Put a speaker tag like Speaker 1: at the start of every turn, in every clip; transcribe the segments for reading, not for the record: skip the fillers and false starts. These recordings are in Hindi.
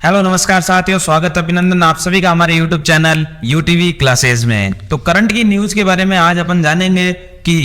Speaker 1: हेलो नमस्कार साथियों, स्वागत अभिनंदन आप सभी का हमारे YouTube चैनल यूटीवी क्लासेस में। तो करंट की न्यूज के बारे में आज अपन जानेंगे कि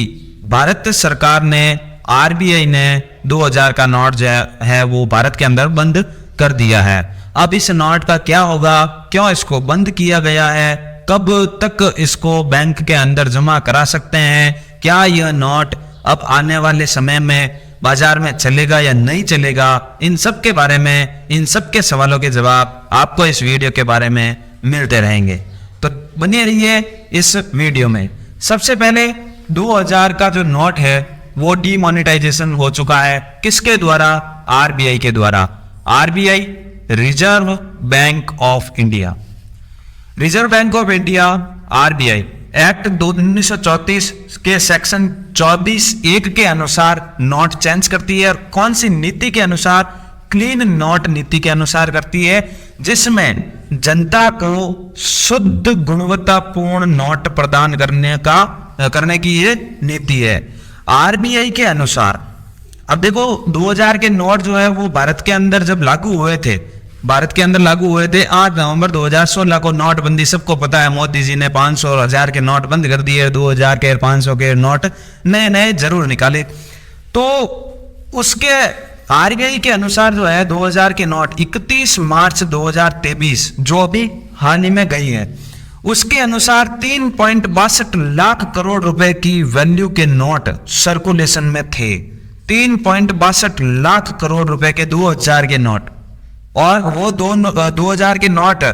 Speaker 1: भारत सरकार ने आरबीआई ने 2000 का नोट जो है वो भारत के अंदर बंद कर दिया है। अब इस नोट का क्या होगा, क्यों इसको बंद किया गया है, कब तक इसको बैंक के अंदर जमा करा सकते हैं, क्या यह नोट अब आने वाले समय में बाजार में चलेगा या नहीं चलेगा, इन सब के बारे में, इन सब के सवालों के जवाब आपको इस वीडियो के बारे में मिलते रहेंगे। तो बने रहिए इस वीडियो में। सबसे पहले 2000 का जो नोट है वो डीमोनेटाइजेशन हो चुका है। किसके द्वारा? आरबीआई के द्वारा। RBI, reserve bank of India. Reserve bank of India RBI act 1934 के सेक्शन 24(1) के अनुसार नोट चेंज करती है। और कौन सी नीति के अनुसार? क्लीन नोट नीति के अनुसार करती है, जिसमें जनता को शुद्ध गुणवत्तापूर्ण नोट प्रदान करने की ये नीति है आरबीआई के अनुसार। अब देखो 2000 के नोट जो है वो भारत के अंदर जब लागू हुए थे 8 नवंबर 2016 को नोटबंदी, सबको पता है। मोदी जी ने 500 और 1000 के नोट बंद कर दिए, 2000 के 500 के नोट नए नए जरूर निकाले। तो उसके आरबीआई के अनुसार जो है 2000 के नोट 31 मार्च 2023 जो अभी हाल ही में गई है, उसके अनुसार 3.62 लाख करोड़ रुपए की वैल्यू के नोट सर्कुलेशन में थे। 3.62 लाख करोड़ रुपए के 2000 के नोट, और वो 2000 के नोट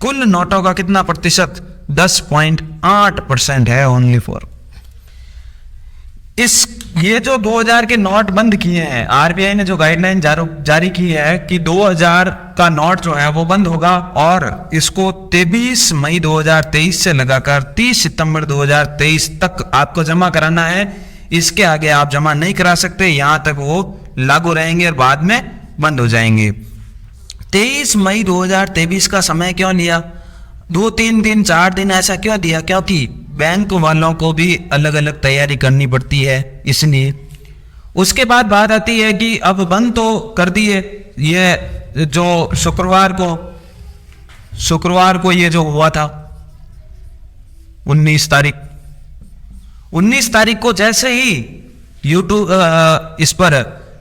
Speaker 1: कुल नोटों का कितना प्रतिशत? 10.8% है ओनली फॉर। ये जो 2000 के नोट बंद किए हैं, आरबीआई ने जो गाइडलाइन जारी की है कि 2000 का नोट जो है वो बंद होगा, और इसको 23 मई 2023 से लगाकर 30 सितंबर 2023 तक आपको जमा कराना है। इसके आगे आप जमा नहीं करा सकते, यहां तक वो लागू रहेंगे और बाद में बंद हो जाएंगे। 23 मई 2023 का समय क्यों लिया? 2-3 दिन 4 दिन ऐसा क्यों दिया? क्योंकि बैंक वालों को भी अलग अलग तैयारी करनी पड़ती है, इसलिए। उसके बाद बात आती है कि अब बंद तो कर दिए, ये जो शुक्रवार को ये जो हुआ था 19 तारीख को, जैसे ही यूट्यूब इस पर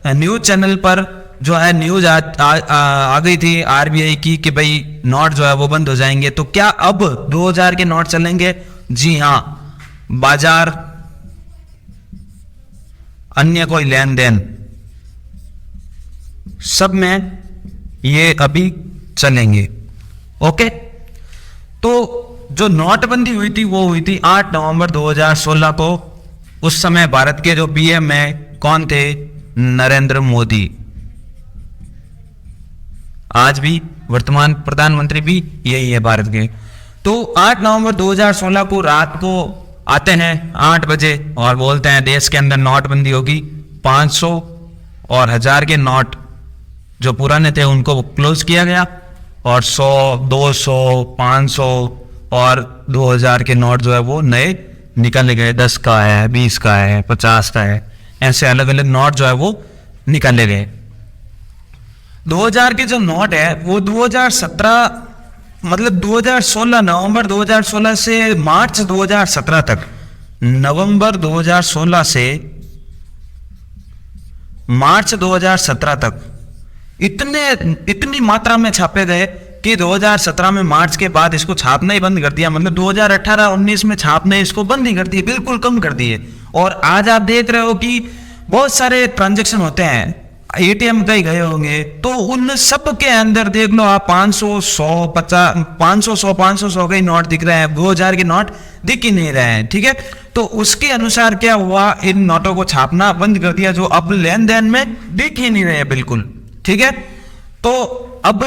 Speaker 1: न्यूज चैनल पर जो है न्यूज आ गई थी आरबीआई की कि भाई नोट जो है वो बंद हो जाएंगे। तो क्या अब 2000 के नोट चलेंगे? जी हां, बाजार, अन्य कोई लेन देन, सब में ये अभी चलेंगे। ओके, तो जो नोटबंदी हुई थी वो हुई थी 8 नवंबर 2016 को। उस समय भारत के जो पीएम है कौन थे? नरेंद्र मोदी। आज भी वर्तमान प्रधानमंत्री भी यही है भारत के। तो 8 नवंबर 2016 को रात को आते हैं 8 बजे और बोलते हैं देश के अंदर नोटबंदी होगी। 500 और 1000 के नोट जो पुराने थे उनको क्लोज किया गया, और 100, 200, 500 और 2000 के नोट जो है वो नए निकाले गए। 10 का है, 20 का है, 50 का है, ऐसे अलग अलग नोट जो है वो निकाले गए। 2000 के जो नोट है वो 2016 नवंबर 2016 से मार्च 2017 तक, नवंबर 2016 से मार्च 2017 तक इतनी मात्रा में छापे गए कि 2017 में मार्च के बाद इसको छापना ही बंद कर दिया। मतलब 2018-19 में छापने इसको बंद ही कर दिए, बिल्कुल कम कर दिए। और आज आप देख रहे हो कि बहुत सारे ट्रांजैक्शन होते हैं, एटीएम कहीं गए होंगे, तो उन सब के अंदर देख लो आप 500, 100, 50, 500, 100 के नोट दिख रहे हैं, 2000 के नोट दिख ही नहीं रहे हैं। ठीक है, तो उसके अनुसार क्या हुआ, इन नोटों को छापना बंद कर दिया, जो अब लेन देन में दिख ही नहीं रहे बिल्कुल। ठीक है, तो अब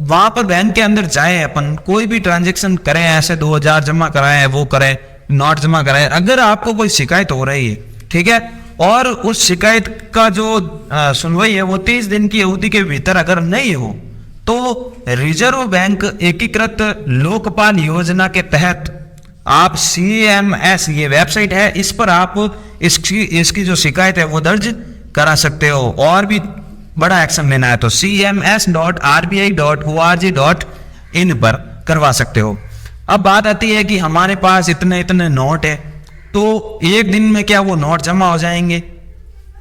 Speaker 1: वहां पर बैंक के अंदर जाए, अपन कोई भी ट्रांजेक्शन करें, ऐसे 2000 जमा कराए, वो करें, नोट जमा कराए, अगर आपको कोई शिकायत हो रही है, ठीक है, और उस शिकायत का जो सुनवाई है वो 30 दिन की अवधि के भीतर अगर नहीं हो, तो रिजर्व बैंक एकीकृत लोकपाल योजना के तहत आप CMS, ये वेबसाइट है, इस पर आप इसकी जो शिकायत है वो दर्ज करा सकते हो। और भी बड़ा एक्शन लेना है तो cms.rbi.org.in पर करवा सकते हो। अब बात आती है कि हमारे पास इतने इतने नोट है, तो एक दिन में क्या वो नोट जमा हो जाएंगे,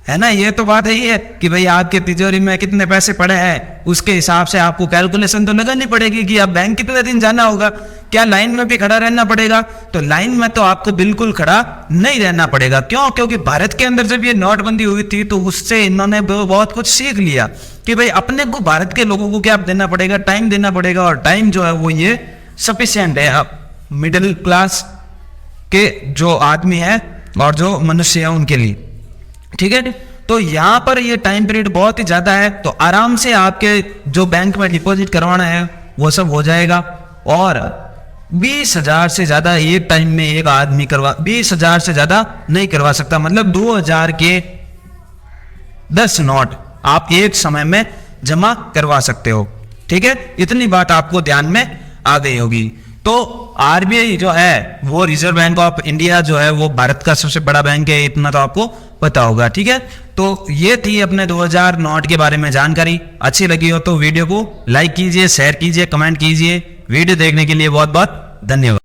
Speaker 1: है ना। ये तो बात है कि भाई आपके तिजोरी में कितने पैसे पड़े हैं, उसके हिसाब से आपको कैलकुलेशन तो लगानी पड़ेगी कि आप बैंक कितने दिन जाना होगा, क्या लाइन में भी खड़ा रहना पड़ेगा। तो लाइन में तो आपको बिल्कुल खड़ा नहीं रहना पड़ेगा। क्यों? क्योंकि भारत के अंदर जब ये नोटबंदी हुई थी तो उससे इन्होंने बहुत कुछ सीख लिया कि भाई अपने को, भारत के लोगों को क्या देना पड़ेगा, टाइम देना पड़ेगा। और टाइम जो है वो ये सफिशिएंट है अब मिडिल क्लास के जो आदमी है और जो मनुष्य है उनके लिए, ठीक है। तो यहाँ पर ये टाइम पीरियड बहुत ही ज्यादा है, तो आराम से आपके जो बैंक में डिपॉजिट करवाना है वो सब हो जाएगा। और 20,000 से ज्यादा एक टाइम में एक आदमी 20,000 से ज्यादा नहीं करवा सकता, मतलब 2,000 के 10 नोट आप एक समय में जमा करवा सकते हो, ठीक है। इतनी बात आपको ध्यान में आ गई होगी। तो आरबीआई जो है वो रिजर्व बैंक ऑफ इंडिया जो है वो भारत का सबसे बड़ा बैंक है, इतना तो आपको पता होगा, ठीक है। तो ये थी अपने 2000 नोट के बारे में जानकारी। अच्छी लगी हो तो वीडियो को लाइक कीजिए, शेयर कीजिए, कमेंट कीजिए। वीडियो देखने के लिए बहुत बहुत धन्यवाद।